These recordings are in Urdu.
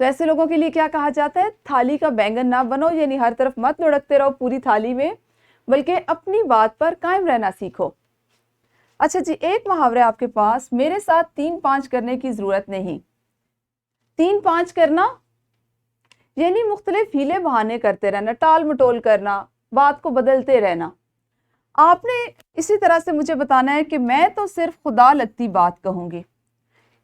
تو ایسے لوگوں کے لیے کیا کہا جاتا ہے؟ تھالی کا بینگن نہ بنو، یعنی ہر طرف مت لڑکتے رہو پوری تھالی میں، بلکہ اپنی بات پر قائم رہنا سیکھو۔ اچھا جی، ایک محاورہ آپ کے پاس، میرے ساتھ 3-5 کرنے کی ضرورت نہیں۔ 3-5 کرنا یعنی مختلف ہیلے بہانے کرتے رہنا، ٹال مٹول کرنا، بات کو بدلتے رہنا۔ آپ نے اسی طرح سے مجھے بتانا ہے کہ میں تو صرف خدا لگتی بات کہوں گی۔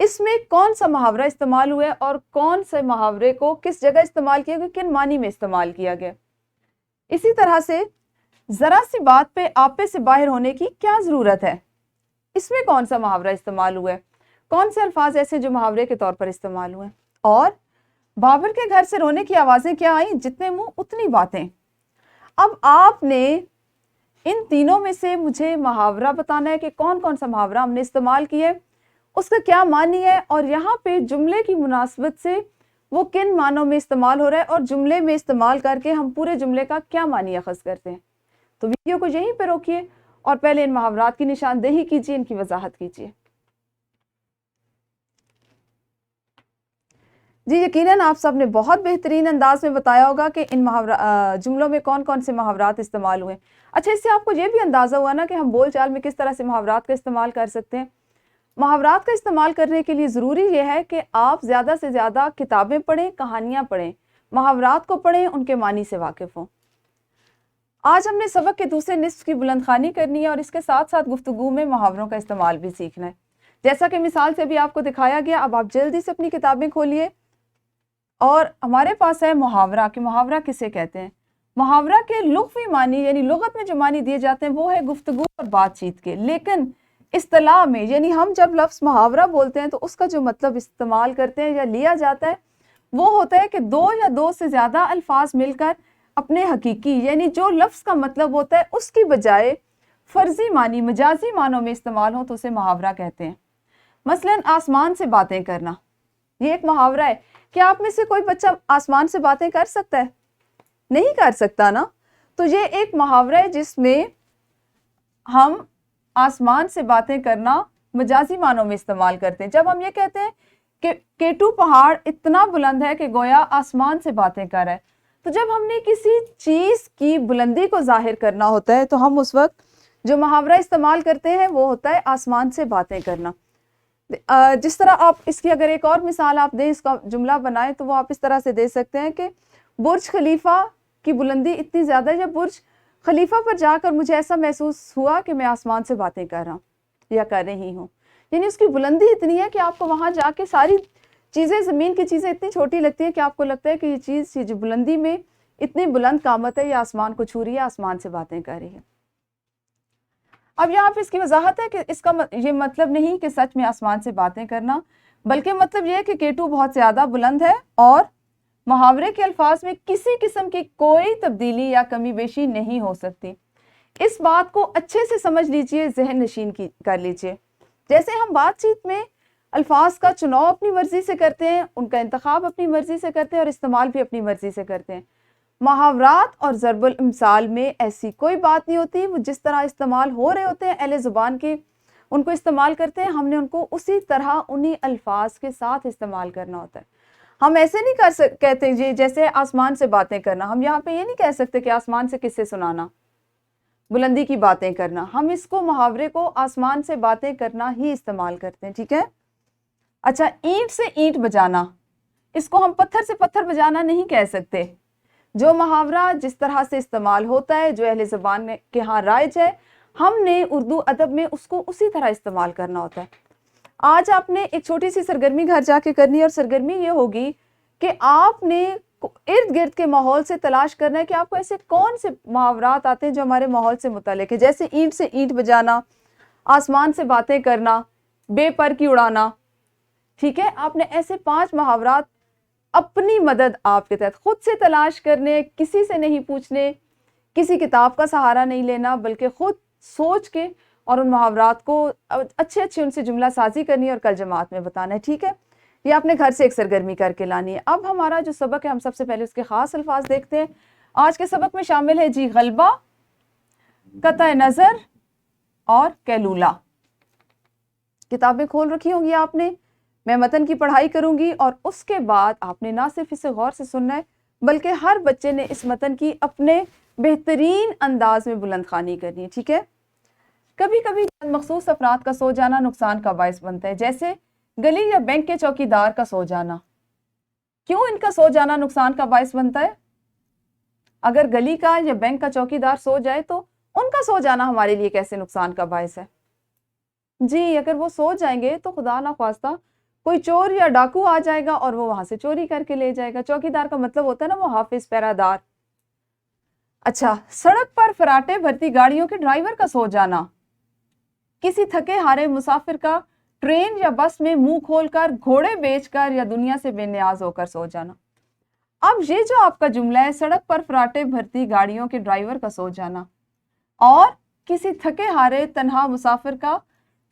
اس میں کون سا محاورہ استعمال ہوا ہے اور کون سے محاورے کو کس جگہ استعمال کیا گیا، کن معنی میں استعمال کیا گیا۔ اسی طرح سے ذرا سی بات پہ آپے سے باہر ہونے کی کیا ضرورت ہے، اس میں کون سا محاورہ استعمال ہوا ہے، کون سے الفاظ ایسے جو محاورے کے طور پر استعمال ہوئے۔ اور بابر کے گھر سے رونے کی آوازیں کیا آئیں، جتنے منہ اتنی باتیں۔ اب آپ نے ان تینوں میں سے مجھے محاورہ بتانا ہے کہ کون کون سا محاورہ ہم نے استعمال کیا ہے، اس کا کیا معنی ہے، اور یہاں پہ جملے کی مناسبت سے وہ کن معنوں میں استعمال ہو رہا ہے، اور جملے میں استعمال کر کے ہم پورے جملے کا کیا معنی اخذ کرتے ہیں۔ تو ویڈیو کو یہیں پہ روکیے اور پہلے ان محاورات کی نشاندہی کیجیے، ان کی وضاحت کیجیے۔ جی یقیناً آپ سب نے بہت بہترین انداز میں بتایا ہوگا کہ ان جملوں میں کون کون سے محاورات استعمال ہوئے۔ اچھا، اس سے آپ کو یہ بھی اندازہ ہوا نا کہ ہم بول چال میں کس طرح سے محاورات کا استعمال کر سکتے ہیں۔ محاورات کا استعمال کرنے کے لیے ضروری یہ ہے کہ آپ زیادہ سے زیادہ کتابیں پڑھیں، کہانیاں پڑھیں، محاورات کو پڑھیں، ان کے معنی سے واقف ہوں۔ آج ہم نے سبق کے دوسرے نصف کی بلند خوانی کرنی ہے اور اس کے ساتھ ساتھ گفتگو میں محاوروں کا استعمال بھی سیکھنا ہے۔ جیسا کہ مثال سے بھی آپ کو دکھایا گیا، اب آپ جلدی سے اپنی کتابیں کھولیے اور ہمارے پاس ہے محاورہ، کہ محاورہ کسے کہتے ہیں۔ محاورہ کے لغوی معنی یعنی لغت میں جو معنی دیے جاتے ہیں وہ ہے گفتگو اور بات چیت کے، لیکن اصطلاح میں یعنی ہم جب لفظ محاورہ بولتے ہیں تو اس کا جو مطلب استعمال کرتے ہیں یا لیا جاتا ہے وہ ہوتا ہے کہ دو یا دو سے زیادہ الفاظ مل کر اپنے حقیقی یعنی جو لفظ کا مطلب ہوتا ہے اس کی بجائے فرضی معنی، مجازی معنوں میں استعمال ہو تو اسے محاورہ کہتے ہیں۔ مثلاً آسمان سے باتیں کرنا، یہ ایک محاورہ ہے۔ کیا آپ میں سے کوئی بچہ آسمان سے باتیں کر سکتا ہے؟ نہیں کر سکتا نا۔ تو یہ ایک محاورہ ہے جس میں ہم آسمان سے باتیں کرنا مجازی معنوں میں استعمال کرتے ہیں۔ جب ہم یہ کہتے ہیں کہ کیٹو پہاڑ اتنا بلند ہے کہ گویا آسمان سے باتیں کر رہا ہے، تو جب ہم نے کسی چیز کی بلندی کو ظاہر کرنا ہوتا ہے تو ہم اس وقت جو محاورہ استعمال کرتے ہیں وہ ہوتا ہے آسمان سے باتیں کرنا۔ جس طرح آپ اس کی اگر ایک اور مثال آپ دیں، اس کا جملہ بنائیں، تو وہ آپ اس طرح سے دے سکتے ہیں کہ برج خلیفہ کی بلندی اتنی زیادہ ہے، یا برج خلیفہ پر جا کر مجھے ایسا محسوس ہوا کہ میں آسمان سے باتیں کر رہا ہوں یا کر رہی ہوں۔ یعنی اس کی بلندی اتنی ہے کہ آپ کو وہاں جا کے ساری چیزیں، زمین کی چیزیں اتنی چھوٹی لگتی ہیں کہ آپ کو لگتا ہے کہ یہ چیز جو بلندی میں اتنی بلند قامت ہے، یہ آسمان کو چھو رہی ہے، آسمان سے باتیں کر رہی ہے۔ اب یہاں پہ اس کی وضاحت ہے کہ اس کا یہ مطلب نہیں کہ سچ میں آسمان سے باتیں کرنا، بلکہ مطلب یہ ہے کہ کیٹو بہت زیادہ بلند ہے اور محاورے کے الفاظ میں کسی قسم کی کوئی تبدیلی یا کمی بیشی نہیں ہو سکتی۔ اس بات کو اچھے سے سمجھ لیجئے، ذہن نشین کر لیجئے۔ جیسے ہم بات چیت میں الفاظ کا چناؤ اپنی مرضی سے کرتے ہیں، ان کا انتخاب اپنی مرضی سے کرتے ہیں اور استعمال بھی اپنی مرضی سے کرتے ہیں، محاورات اور ضرب الامثال میں ایسی کوئی بات نہیں ہوتی۔ وہ جس طرح استعمال ہو رہے ہوتے ہیں اہل زبان کے، ان کو استعمال کرتے ہیں، ہم نے ان کو اسی طرح انہی الفاظ کے ساتھ استعمال کرنا ہوتا ہے۔ ہم ایسے نہیں کہتے جی جیسے آسمان سے باتیں کرنا، ہم یہاں پہ یہ نہیں کہہ سکتے کہ آسمان سے قصے سنانا، بلندی کی باتیں کرنا۔ ہم اس کو محاورے کو آسمان سے باتیں کرنا ہی استعمال کرتے ہیں، ٹھیک ہے۔ اچھا، اینٹ سے اینٹ بجانا، اس کو ہم پتھر سے پتھر بجانا نہیں کہہ سکتے۔ جو محاورہ جس طرح سے استعمال ہوتا ہے، جو اہل زبان کے ہاں رائج ہے، ہم نے اردو ادب میں اس کو اسی طرح استعمال کرنا ہوتا ہے۔ آج آپ نے ایک چھوٹی سی سرگرمی گھر جا کے کرنی ہے، اور سرگرمی یہ ہوگی کہ آپ نے ارد گرد کے ماحول سے تلاش کرنا ہے کہ آپ کو ایسے کون سے محاورات آتے ہیں جو ہمارے ماحول سے متعلق ہے۔ جیسے اینٹ سے اینٹ بجانا، آسمان سے باتیں کرنا، بے پر کی اڑانا، ٹھیک ہے۔ آپ نے ایسے 5 محاورات اپنی مدد آپ کے تحت خود سے تلاش کرنے، کسی سے نہیں پوچھنے، کسی کتاب کا سہارا نہیں لینا، بلکہ خود سوچ کے اور ان محاورات کو اچھے ان سے جملہ سازی کرنی ہے اور کل جماعت میں بتانا ہے، ٹھیک ہے۔ یہ آپ نے گھر سے ایک سرگرمی کر کے لانی ہے۔ اب ہمارا جو سبق ہے، ہم سب سے پہلے اس کے خاص الفاظ دیکھتے ہیں۔ آج کے سبق میں شامل ہے جی غلبہ، قطع نظر اور کیلولہ۔ کتابیں کھول رکھی ہوں گی آپ نے، میں متن کی پڑھائی کروں گی اور اس کے بعد آپ نے نہ صرف اسے غور سے سننا ہے بلکہ ہر بچے نے اس متن کی اپنے بہترین انداز میں بلند خوانی کرنی ہے، ٹھیک ہے؟ کبھی کبھی مخصوص افراد کا سو جانا نقصان کا باعث بنتا ہے، جیسے گلی یا بینک کے چوکیدار کا سو جانا۔ کیوں ان کا سو جانا نقصان کا باعث بنتا ہے؟ اگر گلی کا یا بینک کا چوکیدار سو جائے تو ان کا سو جانا ہمارے لیے کیسے نقصان کا باعث ہے؟ جی، اگر وہ سو جائیں گے تو خدا نہ خواستہ کوئی چور یا ڈاکو آ جائے گا اور وہ وہاں سے چوری کر کے لے جائے گا۔ چوکیدار کا مطلب ہوتا ہے نا وہ حافظ، پہرہ دار۔ اچھا، سڑک پر فراٹے بھرتی گاڑیوں کے ڈرائیور کا سو جانا، کسی تھکے ہارے مسافر کا ٹرین یا بس میں منہ کھول کر، گھوڑے بیچ کر یا دنیا سے بے نیاز ہو کر سو جانا۔ اب یہ جو آپ کا جملہ ہے، سڑک پر فراٹے بھرتی گاڑیوں کے ڈرائیور کا سو جانا اور کسی تھکے ہارے تنہا مسافر کا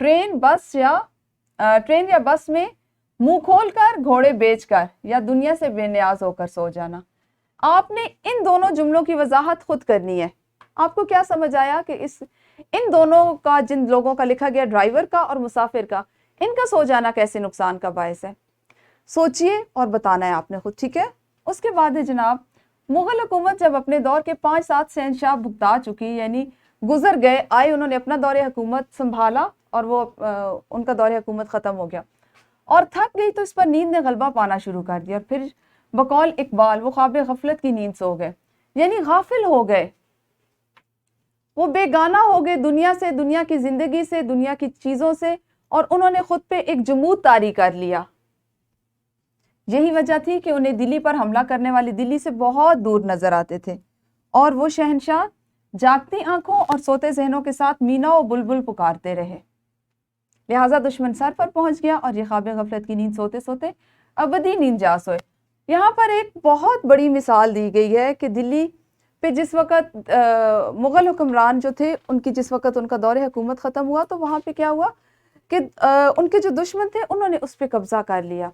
ٹرین یا بس میں منہ کھول کر، گھوڑے بیچ کر یا دنیا سے بے نیاز ہو کر سو جانا، آپ نے ان دونوں جملوں کی وضاحت خود کرنی ہے۔ آپ کو کیا سمجھ آیا کہ ان دونوں کا، جن لوگوں کا لکھا گیا ڈرائیور کا اور مسافر کا، ان کا سو جانا کیسے نقصان کا باعث ہے؟ سوچئے اور بتانا ہے آپ نے خود، ٹھیک ہے؟ اس کے بعد ہے جناب، مغل حکومت جب اپنے دور کے 5-7 شہنشاہ بھگتا چکی، یعنی گزر گئے، آئے، انہوں نے اپنا دور حکومت سنبھالا اور وہ ان کا دور حکومت ختم ہو گیا اور تھک گئی، تو اس پر نیند نے غلبہ پانا شروع کر دیا اور پھر بقول اقبال وہ خواب غفلت کی نیند سو گئے، یعنی غافل ہو گئے، وہ بیگانہ ہو گئے دنیا سے، دنیا کی زندگی سے، دنیا کی چیزوں سے، اور انہوں نے خود پہ ایک جمود طاری کر لیا۔ یہی وجہ تھی کہ انہیں دلی پر حملہ کرنے والے دلی سے بہت دور نظر آتے تھے اور وہ شہنشاہ جاگتی آنکھوں اور سوتے ذہنوں کے ساتھ مینا و بلبل پکارتے رہے، لہٰذا دشمن سر پر پہنچ گیا اور یہ خواب غفلت کی نیند سوتے سوتے ابدی نیند جا سوئے۔ یہاں پر ایک بہت بڑی مثال دی گئی ہے کہ دلی پہ جس وقت مغل حکمران جو تھے، ان کی جس وقت ان کا دور حکومت ختم ہوا تو وہاں پہ کیا ہوا کہ ان کے جو دشمن تھے انہوں نے اس پہ قبضہ کر لیا،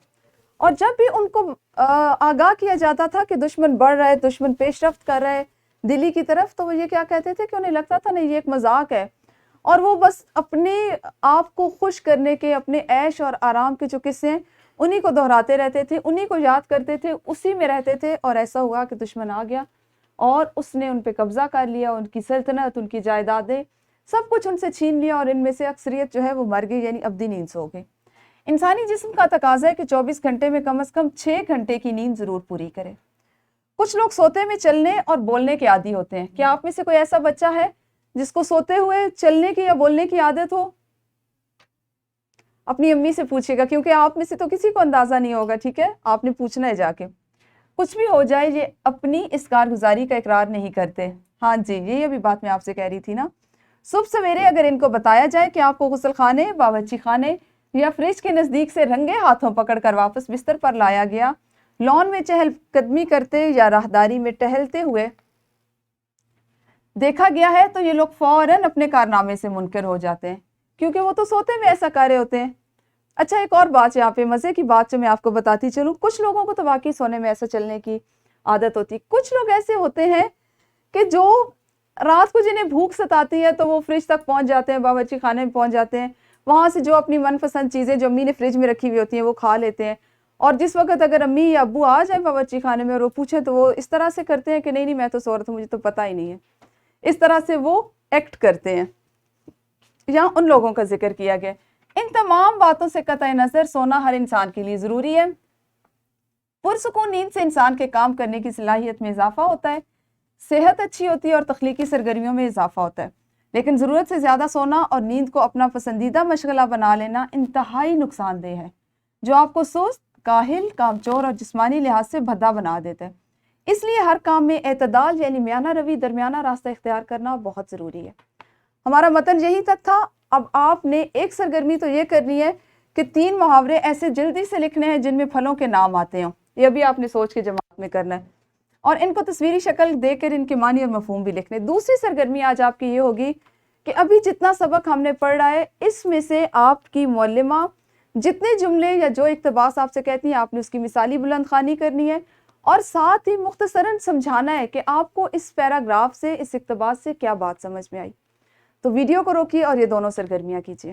اور جب بھی ان کو آگاہ کیا جاتا تھا کہ دشمن بڑھ رہا ہے، دشمن پیش رفت کر رہا ہے دلی کی طرف، تو وہ یہ کیا کہتے تھے کہ انہیں لگتا تھا نہیں، یہ ایک مذاق ہے، اور وہ بس اپنے آپ کو خوش کرنے کے، اپنے عیش اور آرام کے جو قصے ہیں انہی کو دہراتے رہتے تھے، انہی کو یاد کرتے تھے، اسی میں رہتے تھے، اور ایسا ہوا کہ دشمن آ گیا اور اس نے ان پہ قبضہ کر لیا، ان کی سلطنت، ان کی جائیدادیں، سب کچھ ان سے چھین لیا، اور ان میں سے اکثریت جو ہے وہ مر گئی، یعنی ابدی نیند سو گئی۔ انسانی جسم کا تقاضا ہے کہ 24 گھنٹے میں کم از کم 6 گھنٹے کی نیند ضرور پوری کرے۔ کچھ لوگ سوتے میں چلنے اور بولنے کے عادی ہوتے ہیں۔ کیا آپ میں سے کوئی ایسا بچہ ہے جس کو سوتے ہوئے چلنے کی یا بولنے کی عادت ہو؟ اپنی امی سے پوچھے گا، کیونکہ آپ میں سے تو کسی کو اندازہ نہیں ہوگا، ٹھیک ہے؟ آپ نے پوچھنا ہے جا کے۔ کچھ بھی ہو جائے، یہ اپنی اس کارگزاری کا اقرار نہیں کرتے۔ ہاں جی، یہی ابھی بات میں آپ سے کہہ رہی تھی نا۔ صبح سویرے اگر ان کو بتایا جائے کہ آپ کو غسل خانے، باورچی خانے یا فریج کے نزدیک سے رنگے ہاتھوں پکڑ کر واپس بستر پر لایا گیا، لان میں چہل قدمی کرتے یا راہداری میں ٹہلتے ہوئے دیکھا گیا ہے، تو یہ لوگ فوراً اپنے کارنامے سے منکر ہو جاتے ہیں، کیونکہ وہ تو سوتے میں ایسا کر رہے ہوتے ہیں۔ اچھا، ایک اور بات یہاں پہ مزے کی بات جو میں آپ کو بتاتی چلوں، کچھ لوگوں کو تو واقعی سونے میں ایسا چلنے کی عادت ہوتی، کچھ لوگ ایسے ہوتے ہیں کہ جو رات کو جنہیں بھوک ستاتی ہے تو وہ فریج تک پہنچ جاتے ہیں، باورچی خانے میں پہنچ جاتے ہیں، وہاں سے جو اپنی من پسند چیزیں جو امی نے فریج میں رکھی ہوئی ہوتی ہیں وہ کھا لیتے ہیں، اور جس وقت اگر امی یا ابو آ جائیں باورچی خانے میں اور وہ پوچھیں تو وہ اس طرح سے کرتے ہیں کہ نہیں میں تو سو رہا تھا، مجھے تو پتہ ہی نہیں ہے، اس طرح سے وہ ایکٹ کرتے ہیں۔ یہاں ان لوگوں کا ذکر کیا گیا۔ ان تمام باتوں سے قطع نظر سونا ہر انسان کے لیے ضروری ہے۔ پرسکون نیند سے انسان کے کام کرنے کی صلاحیت میں اضافہ ہوتا ہے، صحت اچھی ہوتی ہے اور تخلیقی سرگرمیوں میں اضافہ ہوتا ہے، لیکن ضرورت سے زیادہ سونا اور نیند کو اپنا پسندیدہ مشغلہ بنا لینا انتہائی نقصان دہ ہے، جو آپ کو سست، کاہل، کامچور اور جسمانی لحاظ سے بھدا بنا دیتا ہے۔ اس لیے ہر کام میں اعتدال یعنی میانہ روی، درمیانہ راستہ اختیار کرنا بہت ضروری ہے۔ ہمارا متن یہی تک تھا۔ اب آپ نے ایک سرگرمی تو یہ کرنی ہے کہ 3 محاورے ایسے جلدی سے لکھنے ہیں جن میں پھلوں کے نام آتے ہوں، یہ بھی آپ نے سوچ کے جماعت میں کرنا ہے، اور ان کو تصویری شکل دے کر ان کے معنی اور مفہوم بھی لکھنے۔ دوسری سرگرمی آج آپ کی یہ ہوگی کہ ابھی جتنا سبق ہم نے پڑھ رہا ہے، اس میں سے آپ کی معلمہ جتنے جملے یا جو اقتباس آپ سے کہتی ہیں، آپ نے اس کی مثالی بلند خوانی کرنی ہے، اور ساتھ ہی مختصراً سمجھانا ہے کہ آپ کو اس پیراگراف سے، اس اقتباس سے کیا بات سمجھ میں آئی۔ تو ویڈیو کو روکیے اور یہ دونوں سرگرمیاں کیجیے۔